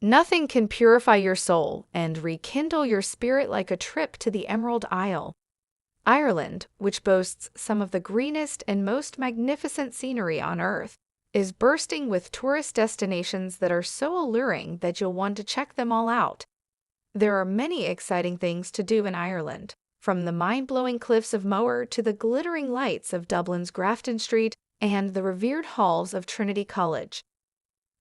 Nothing can purify your soul and rekindle your spirit like a trip to the Emerald Isle. Ireland, which boasts some of the greenest and most magnificent scenery on Earth, is bursting with tourist destinations that are so alluring that you'll want to check them all out. There are many exciting things to do in Ireland, from the mind-blowing Cliffs of Moher to the glittering lights of Dublin's Grafton Street and the revered halls of Trinity College.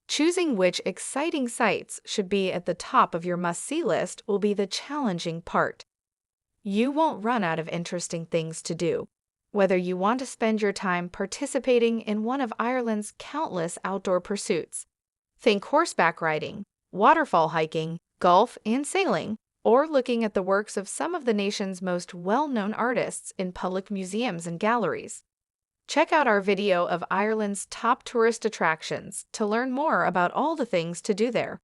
Choosing which exciting sites should be at the top of your must-see list will be the challenging part. You won't run out of interesting things to do, whether you want to spend your time participating in one of Ireland's countless outdoor pursuits. Think horseback riding, waterfall hiking, golf and sailing, or looking at the works of some of the nation's most well-known artists in public museums and galleries. Check out our video of Ireland's top tourist attractions to learn more about all the things to do there.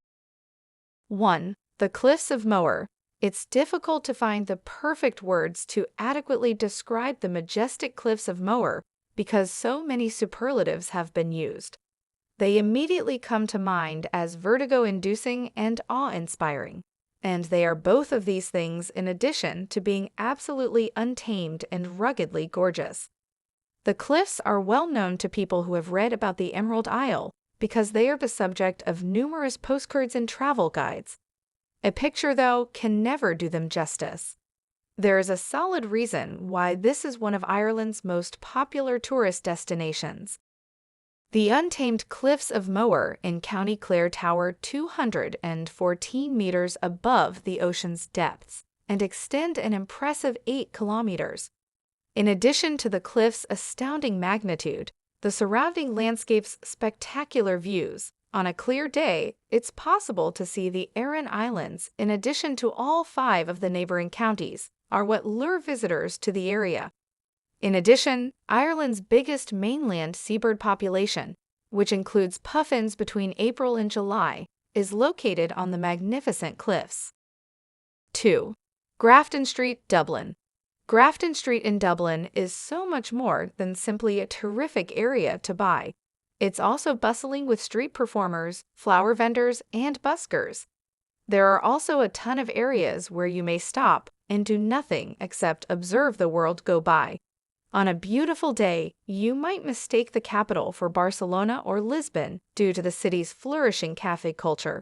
1. The Cliffs of Moher. It's difficult to find the perfect words to adequately describe the majestic Cliffs of Moher because so many superlatives have been used. They immediately come to mind as vertigo-inducing and awe-inspiring, and they are both of these things in addition to being absolutely untamed and ruggedly gorgeous. The cliffs are well known to people who have read about the Emerald Isle because they are the subject of numerous postcards and travel guides. A picture, though, can never do them justice. There is a solid reason why this is one of Ireland's most popular tourist destinations. The untamed Cliffs of Moher in County Clare tower 214 meters above the ocean's depths and extend an impressive 8 kilometers. In addition to the cliff's astounding magnitude, the surrounding landscape's spectacular views, on a clear day, it's possible to see the Aran Islands in addition to all 5 of the neighboring counties, are what lure visitors to the area. In addition, Ireland's biggest mainland seabird population, which includes puffins between April and July, is located on the magnificent cliffs. 2. Grafton Street, Dublin. Grafton Street in Dublin is so much more than simply a terrific area to buy. It's also bustling with street performers, flower vendors, and buskers. There are also a ton of areas where you may stop and do nothing except observe the world go by. On a beautiful day, you might mistake the capital for Barcelona or Lisbon due to the city's flourishing cafe culture.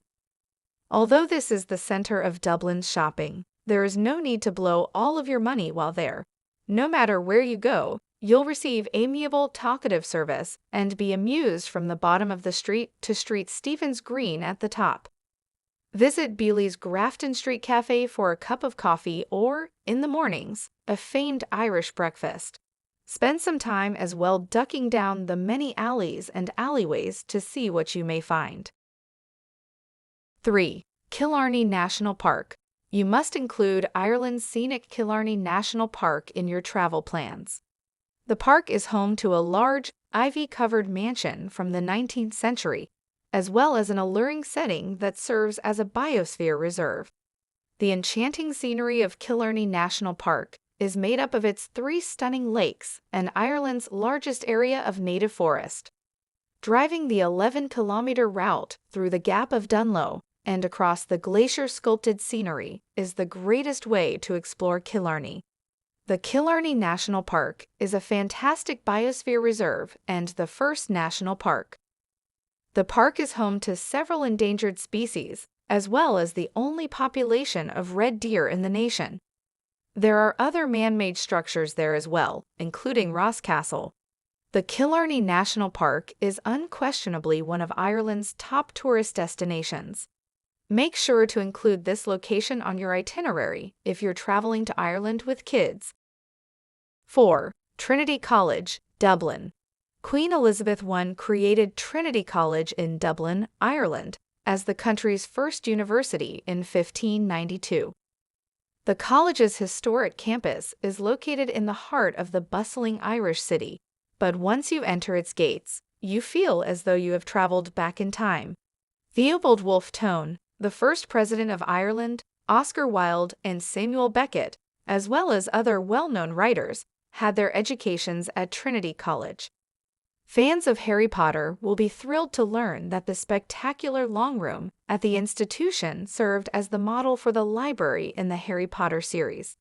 Although this is the center of Dublin's shopping, there is no need to blow all of your money while there. No matter where you go, you'll receive amiable, talkative service and be amused from the bottom of the street to Street Stephen's Green at the top. Visit Beely's Grafton Street Cafe for a cup of coffee or, in the mornings, a famed Irish breakfast. Spend some time as well ducking down the many alleys and alleyways to see what you may find. 3. Killarney National Park. You must include Ireland's scenic Killarney National Park in your travel plans. The park is home to a large, ivy-covered mansion from the 19th century, as well as an alluring setting that serves as a biosphere reserve. The enchanting scenery of Killarney National Park is made up of its 3 stunning lakes and Ireland's largest area of native forest. Driving the 11-kilometer route through the Gap of Dunlough and across the glacier-sculpted scenery is the greatest way to explore Killarney. The Killarney National Park is a fantastic biosphere reserve and the first national park. The park is home to several endangered species, as well as the only population of red deer in the nation. There are other man-made structures there as well, including Rock Castle. The Killarney National Park is unquestionably one of Ireland's top tourist destinations. Make sure to include this location on your itinerary if you're traveling to Ireland with kids. 4. Trinity College, Dublin. Queen Elizabeth I created Trinity College in Dublin, Ireland, as the country's first university in 1592. The college's historic campus is located in the heart of the bustling Irish city, but once you enter its gates, you feel as though you have traveled back in time. Theobald Wolfe Tone, the first president of Ireland, Oscar Wilde, and Samuel Beckett, as well as other well-known writers, had their educations at Trinity College. Fans of Harry Potter will be thrilled to learn that the spectacular long room at the institution served as the model for the library in the Harry Potter series.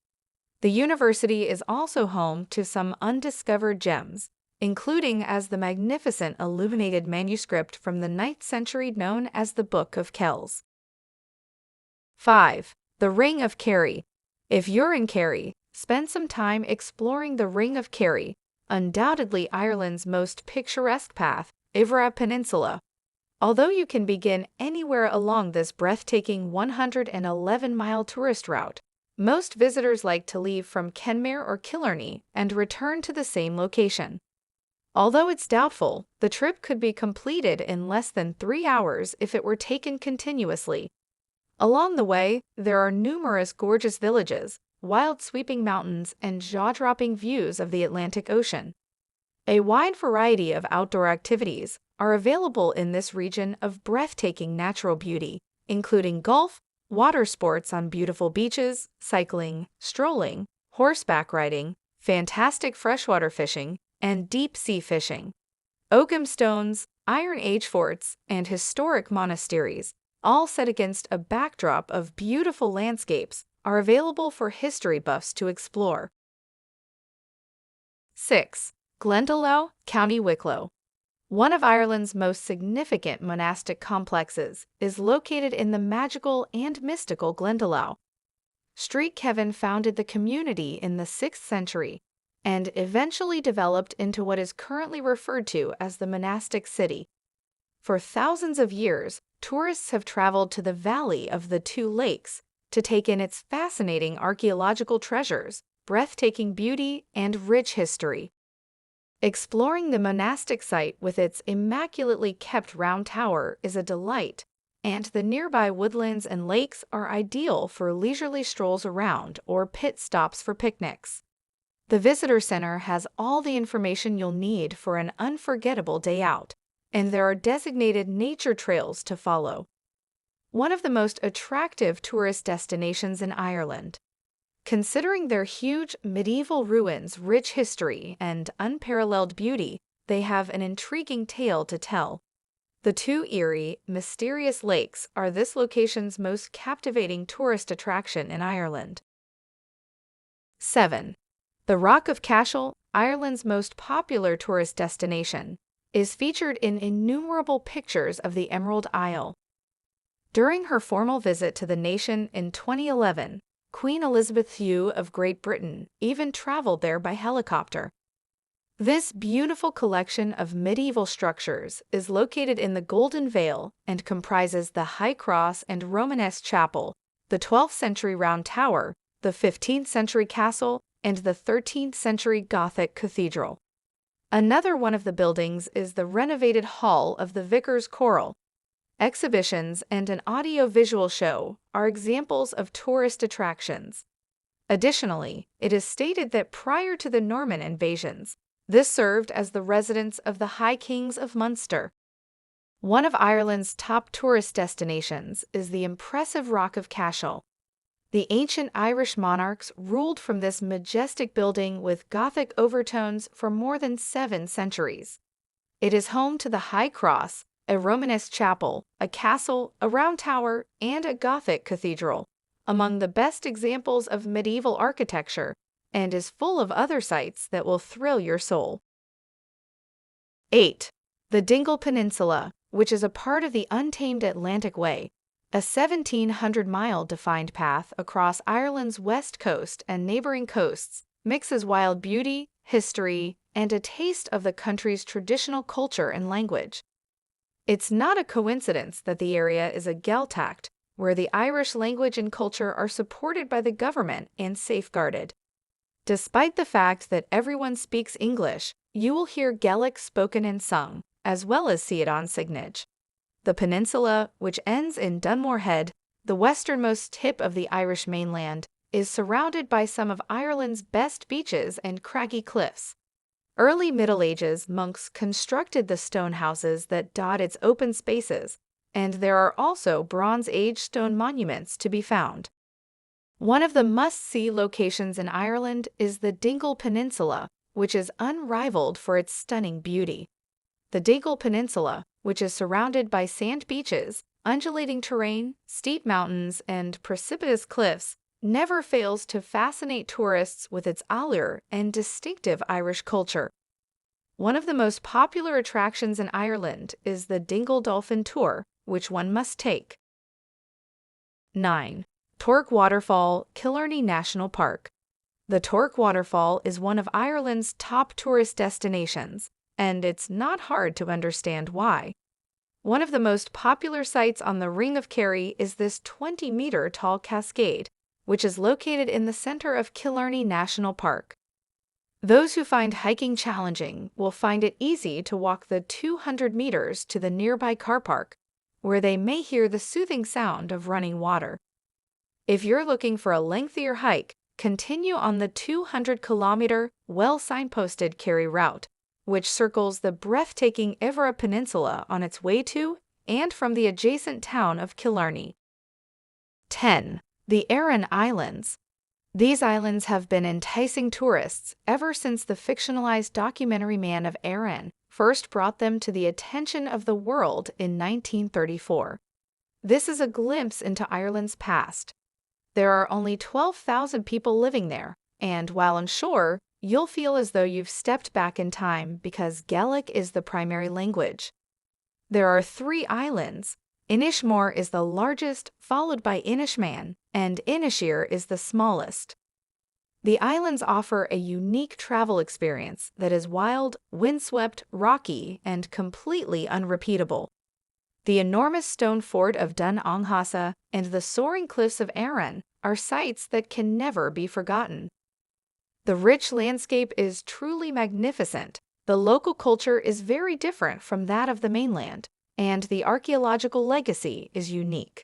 The university is also home to some undiscovered gems, including as the magnificent illuminated manuscript from the 9th century known as the Book of Kells. 5. The Ring of Kerry. If you're in Kerry, spend some time exploring the Ring of Kerry, undoubtedly Ireland's most picturesque path, Ivra Peninsula. Although you can begin anywhere along this breathtaking 111-mile tourist route, most visitors like to leave from Kenmare or Killarney and return to the same location. Although it's doubtful, the trip could be completed in less than 3 hours if it were taken continuously. Along the way, there are numerous gorgeous villages, wild sweeping mountains, and jaw-dropping views of the Atlantic Ocean. A wide variety of outdoor activities are available in this region of breathtaking natural beauty, including golf, water sports on beautiful beaches, cycling, strolling, horseback riding, fantastic freshwater fishing, and deep-sea fishing. Ogham stones, Iron Age forts, and historic monasteries, all set against a backdrop of beautiful landscapes, are available for history buffs to explore. 6. Glendalough, County Wicklow. One of Ireland's most significant monastic complexes is located in the magical and mystical Glendalough. Street Kevin founded the community in the 6th century and eventually developed into what is currently referred to as the monastic city. For thousands of years, tourists have traveled to the Valley of the Two Lakes to take in its fascinating archaeological treasures, breathtaking beauty, and rich history. Exploring the monastic site with its immaculately kept round tower is a delight, and the nearby woodlands and lakes are ideal for leisurely strolls around or pit stops for picnics. The visitor center has all the information you'll need for an unforgettable day out, and there are designated nature trails to follow. One of the most attractive tourist destinations in Ireland. Considering their huge medieval ruins, rich history, and unparalleled beauty, they have an intriguing tale to tell. The two eerie, mysterious lakes are this location's most captivating tourist attraction in Ireland. 7. The Rock of Cashel, Ireland's most popular tourist destination, is featured in innumerable pictures of the Emerald Isle. During her formal visit to the nation in 2011, Queen Elizabeth II of Great Britain even traveled there by helicopter. This beautiful collection of medieval structures is located in the Golden Vale and comprises the High Cross and Romanesque Chapel, the 12th century Round Tower, the 15th century castle, and the 13th century Gothic cathedral. Another one of the buildings is the renovated Hall of the Vicar's Choral. Exhibitions and an audio-visual show are examples of tourist attractions. Additionally, it is stated that prior to the Norman invasions, this served as the residence of the High Kings of Munster. One of Ireland's top tourist destinations is the impressive Rock of Cashel. The ancient Irish monarchs ruled from this majestic building with Gothic overtones for more than 7 centuries. It is home to the High Cross, a Romanesque chapel, a castle, a round tower, and a Gothic cathedral, among the best examples of medieval architecture, and is full of other sights that will thrill your soul. 8. The Dingle Peninsula, which is a part of the Untamed Atlantic Way, a 1,700-mile defined path across Ireland's west coast and neighboring coasts, mixes wild beauty, history, and a taste of the country's traditional culture and language. It's not a coincidence that the area is a Gaeltacht, where the Irish language and culture are supported by the government and safeguarded. Despite the fact that everyone speaks English, you will hear Gaelic spoken and sung, as well as see it on signage. The peninsula, which ends in Dunmore Head, the westernmost tip of the Irish mainland, is surrounded by some of Ireland's best beaches and craggy cliffs. Early Middle Ages monks constructed the stone houses that dot its open spaces, and there are also Bronze Age stone monuments to be found. One of the must-see locations in Ireland is the Dingle Peninsula, which is unrivaled for its stunning beauty. The Dingle Peninsula, which is surrounded by sand beaches, undulating terrain, steep mountains, and precipitous cliffs, never fails to fascinate tourists with its allure and distinctive Irish culture. One of the most popular attractions in Ireland is the Dingle Dolphin Tour, which one must take. 9. Torc Waterfall, Killarney National Park. The Torc Waterfall is one of Ireland's top tourist destinations, and it's not hard to understand why. One of the most popular sites on the Ring of Kerry is this 20-meter tall cascade, which is located in the center of Killarney National Park. Those who find hiking challenging will find it easy to walk the 200 meters to the nearby car park, where they may hear the soothing sound of running water. If you're looking for a lengthier hike, continue on the 200-kilometer, well-signposted Kerry route, which circles the breathtaking Evora Peninsula on its way to and from the adjacent town of Killarney. 10. The Aran Islands. These islands have been enticing tourists ever since the fictionalized documentary Man of Aran first brought them to the attention of the world in 1934. This is a glimpse into Ireland's past. There are only 12,000 people living there, and while on shore, you'll feel as though you've stepped back in time because Gaelic is the primary language. There are 3 islands. Inishmore is the largest, followed by Inishman, and Inisheer is the smallest. The islands offer a unique travel experience that is wild, windswept, rocky, and completely unrepeatable. The enormous stone fort of Dun Anghasa and the soaring cliffs of Aran are sights that can never be forgotten. The rich landscape is truly magnificent. The local culture is very different from that of the mainland, and the archaeological legacy is unique.